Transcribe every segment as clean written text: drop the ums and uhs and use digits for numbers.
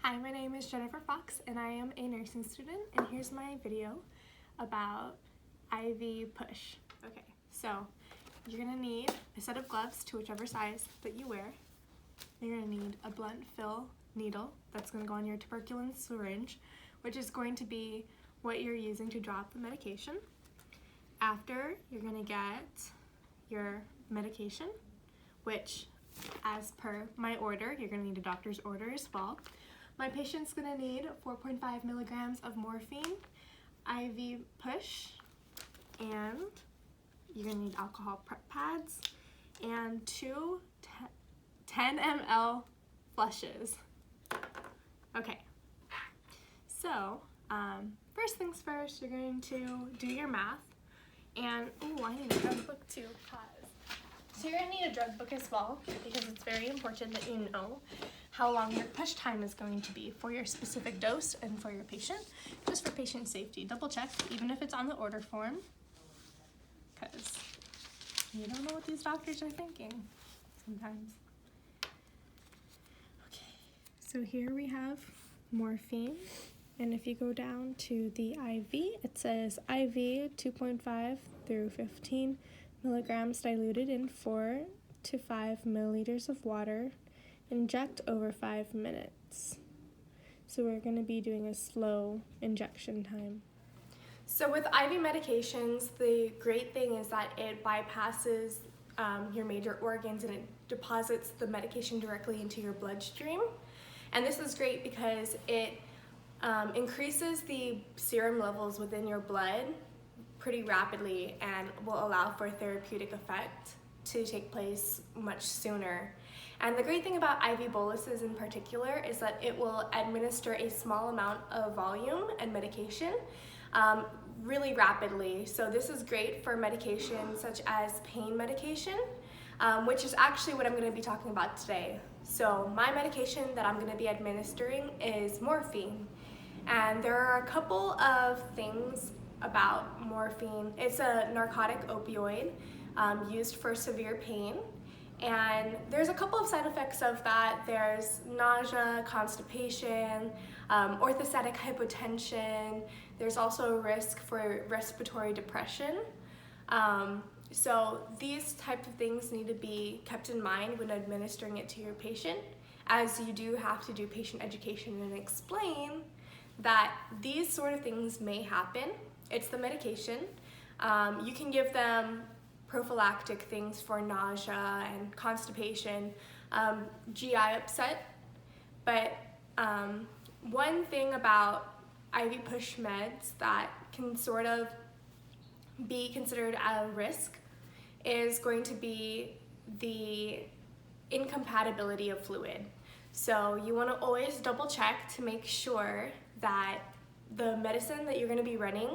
Hi, my name is Jennifer Fox and I am a nursing student, and here's my video about IV push. Okay, so you're gonna need a set of gloves to whichever size that you wear. You're gonna need a blunt fill needle that's gonna go on your tuberculin syringe, which is going to be what you're using to drop the medication. After, you're gonna get your medication, which as per my order, you're gonna need a doctor's order as well. My patient's gonna need 4.5 milligrams of morphine, IV push, and you're gonna need alcohol prep pads, and two 10 ml flushes. Okay, so first things first, you're going to do your math, and I need a drug book too, so you're gonna need a drug book as well, because it's very important that you know how long your push time is going to be for your specific dose and for your patient, just for patient safety. Double check, even if it's on the order form, because you don't know what these doctors are thinking sometimes. Okay, so here we have morphine, and if you go down to the IV, it says IV 2.5 through 15 milligrams diluted in 4 to 5 milliliters of water. Inject over 5 minutes. So we're going to be doing a slow injection time. So with IV medications, the great thing is that it bypasses your major organs and it deposits the medication directly into your bloodstream. And this is great because it increases the serum levels within your blood pretty rapidly and will allow for therapeutic effect to take place much sooner. And the great thing about IV boluses in particular is that it will administer a small amount of volume and medication really rapidly. So this is great for medications such as pain medication, which is actually what I'm going to be talking about today. So my medication that I'm going to be administering is morphine. And there are a couple of things about morphine. It's a narcotic opioid used for severe pain. And there's a couple of side effects of that. There's nausea, constipation, orthostatic hypotension. There's also a risk for respiratory depression. So these types of things need to be kept in mind when administering it to your patient, as you do have to do patient education and explain that these sort of things may happen. It's the medication. You can give them prophylactic things for nausea and constipation, GI upset, but one thing about IV push meds that can sort of be considered a risk is going to be the incompatibility of fluid. So you want to always double check to make sure that the medicine that you're going to be running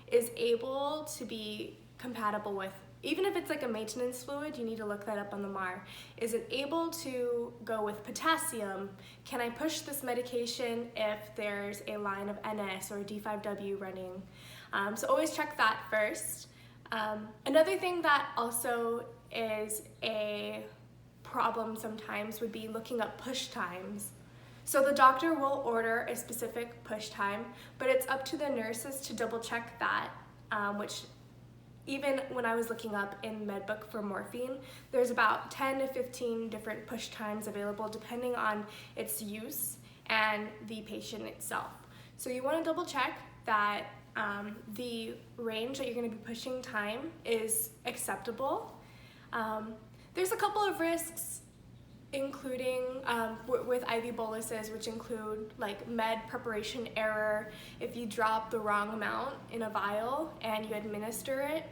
is able to be compatible with. Even if it's like a maintenance fluid, you need to look that up on the MAR. Is it able to go with potassium? Can I push this medication if there's a line of NS or D5W running? So always check that first. Another thing that also is a problem sometimes would be looking up push times. So the doctor will order a specific push time, but it's up to the nurses to double check that, which even when I was looking up in MedBook for morphine, there's about 10 to 15 different push times available depending on its use and the patient itself. So you want to double check that the range that you're going to be pushing time is acceptable. There's a couple of risks including with IV boluses, which include like med preparation error, if you drop the wrong amount in a vial and you administer it,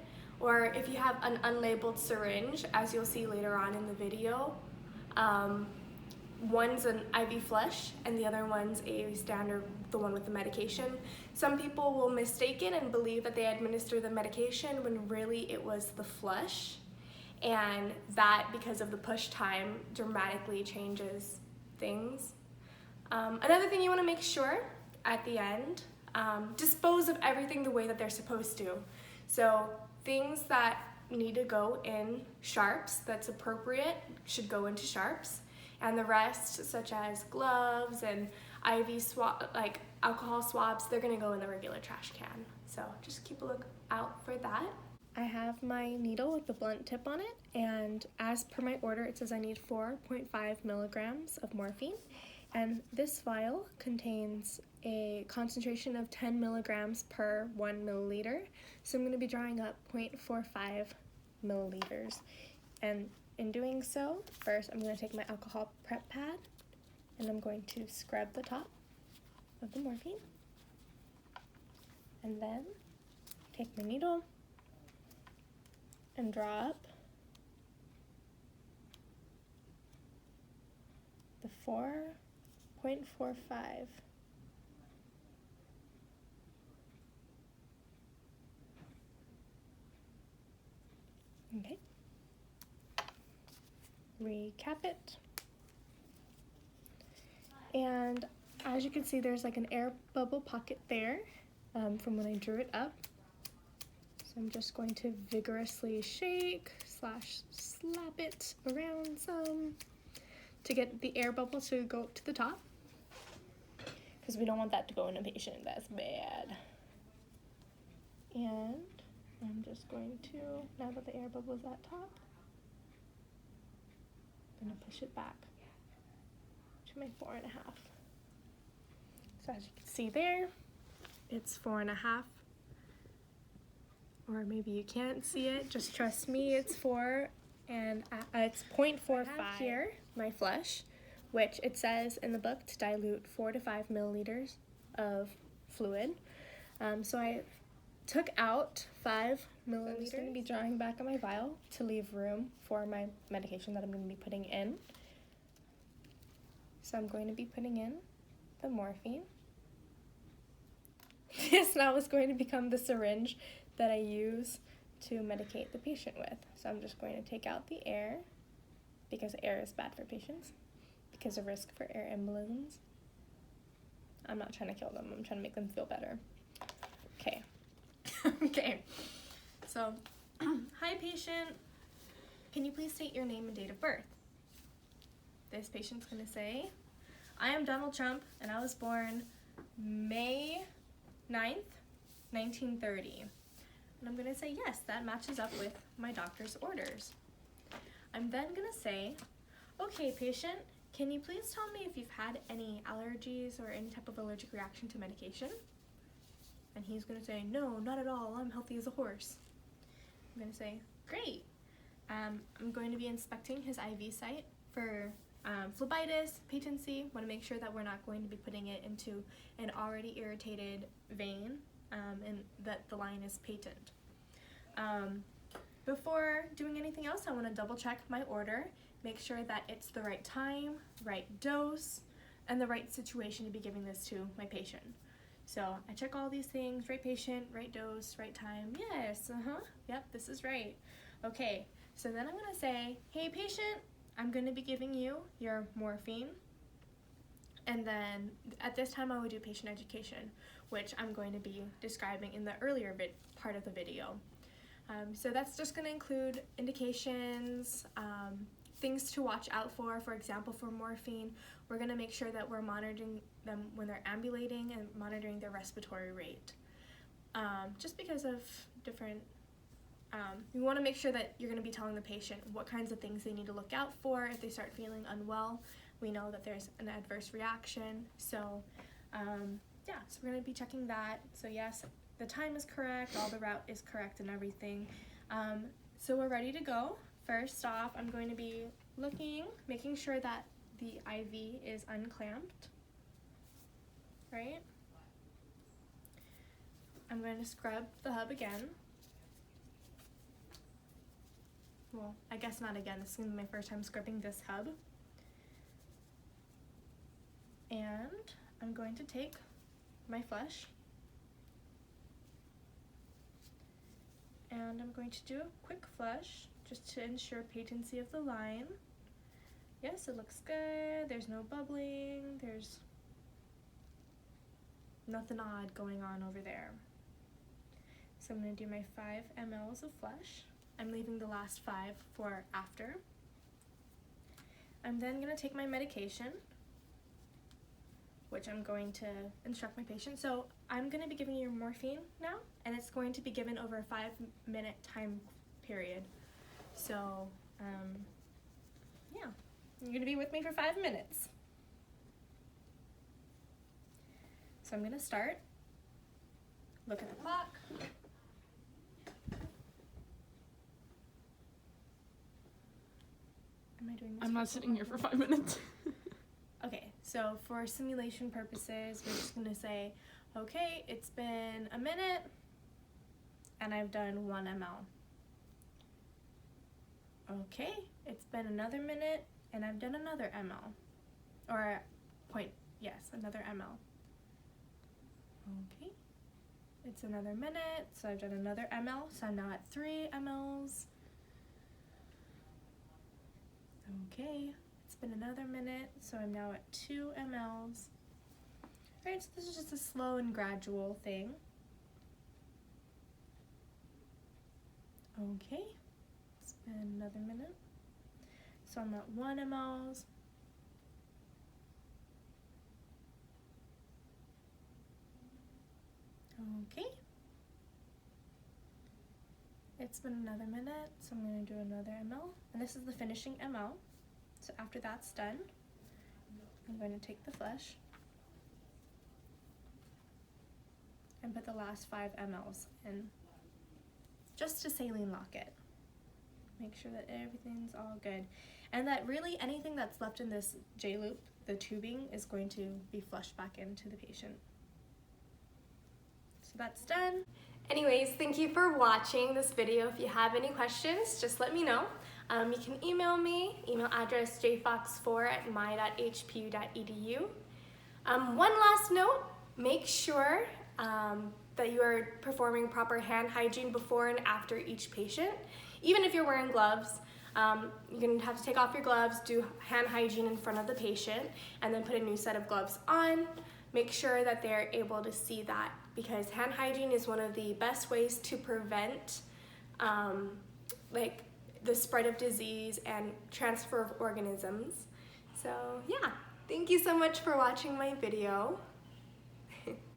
or if you have an unlabeled syringe, as you'll see later on in the video. One's an IV flush and the other one's a standard, the one with the medication. Some people will mistake it and believe that they administer the medication when really it was the flush. And that, because of the push time, dramatically changes things. Another thing you want to make sure at the end, dispose of everything the way that they're supposed to. So things that need to go in sharps, that's appropriate, should go into sharps. And the rest, such as gloves and IV swab, like alcohol swabs, they're gonna go in the regular trash can. So just keep a look out for that. I have my needle with the blunt tip on it, and as per my order, it says I need 4.5 milligrams of morphine. And this vial contains a concentration of 10 milligrams per 1 milliliter. So I'm going to be drawing up 0.45 milliliters. And in doing so, first I'm going to take my alcohol prep pad and I'm going to scrub the top of the morphine. And then take my needle and draw up the 4.45. Okay. Recap it. And as you can see, there's like an air bubble pocket there from when I drew it up. So I'm just going to vigorously shake / slap it around some to get the air bubble to go up to the top, because we don't want that to go in a patient. That's bad. And I'm just going to, now that the air bubble is at top, I'm going to push it back to my 4.5. So as you can see there, it's 4.5. Or maybe you can't see it, just trust me, it's 4, and it's 0.45 here, my flush, which it says in the book to dilute 4 to 5 milliliters of fluid. So I took out 5 milliliters. I'm just going to be drawing back on my vial to leave room for my medication that I'm going to be putting in. So I'm going to be putting in the morphine. This now is going to become the syringe that I use to medicate the patient with. So I'm just going to take out the air, because air is bad for patients, because of risk for air embolisms. I'm not trying to kill them, I'm trying to make them feel better. Okay. Okay. So, hi patient, can you please state your name and date of birth? This patient's gonna say, I am Donald Trump and I was born May 9th, 1930. And I'm gonna say, yes, that matches up with my doctor's orders. I'm then gonna say, okay patient, can you please tell me if you've had any allergies or any type of allergic reaction to medication? And he's gonna say, no, not at all, I'm healthy as a horse. I'm gonna say, great. I'm going to be inspecting his IV site for phlebitis, patency. Want to make sure that we're not going to be putting it into an already irritated vein and that the line is patent. Before doing anything else, I want to double check my order, make sure that it's the right time, right dose, and the right situation to be giving this to my patient. So I check all these things, right patient, right dose, right time. Yes, yep, this is right. Okay, so then I'm gonna say, hey patient, I'm gonna be giving you your morphine. And then at this time I would do patient education, which I'm going to be describing in the earlier part of the video. So that's just gonna include indications, things to watch out for. For example, for morphine, we're gonna make sure that we're monitoring them when they're ambulating and monitoring their respiratory rate. Just because of different, we wanna make sure that you're gonna be telling the patient what kinds of things they need to look out for if they start feeling unwell. We know that there's an adverse reaction, so yeah, so we're gonna be checking that. So yes, the time is correct, all the route is correct and everything. So we're ready to go. First off, I'm going to be making sure that the IV is unclamped, right? I'm going to scrub the hub again. Well, I guess not again, this is going to be my first time scrubbing this hub. And I'm going to take my flush and I'm going to do a quick flush just to ensure patency of the line. Yes, it looks good, there's no bubbling, there's nothing odd going on over there. So I'm going to do my 5 mLs of flush. I'm leaving the last 5 for after. I'm then going to take my medication, which I'm going to instruct my patient. So I'm going to be giving you morphine now, and it's going to be given over a 5-minute time period. So, yeah, you're going to be with me for 5 minutes. So I'm going to start. Look at the clock. Am I doing this? I'm not sitting here for 5 minutes. Okay, so for simulation purposes, we're just gonna say, okay, it's been a minute and I've done 1 ml. Okay, it's been another minute and I've done another ml. Or another ml. Okay, it's another minute, so I've done another ml, so I'm now at 3 mLs. Okay, it's been another minute, so I'm now at 2 mLs. Alright, so this is just a slow and gradual thing. Okay, it's been another minute, so I'm at 1 mLs. Okay, it's been another minute, so I'm going to do another ml, and this is the finishing ml. So after that's done, I'm going to take the flush and put the last 5 mLs in, just to saline lock it. Make sure that everything's all good, and that really anything that's left in this J-loop, the tubing, is going to be flushed back into the patient. So that's done. Anyways, thank you for watching this video. If you have any questions, just let me know. You can email me, email address jfox4@my.hpu.edu. One last note, make sure that you are performing proper hand hygiene before and after each patient. Even if you're wearing gloves, you're going to have to take off your gloves, do hand hygiene in front of the patient, and then put a new set of gloves on. Make sure that they're able to see that, because hand hygiene is one of the best ways to prevent the spread of disease and transfer of organisms. So yeah, thank you so much for watching my video.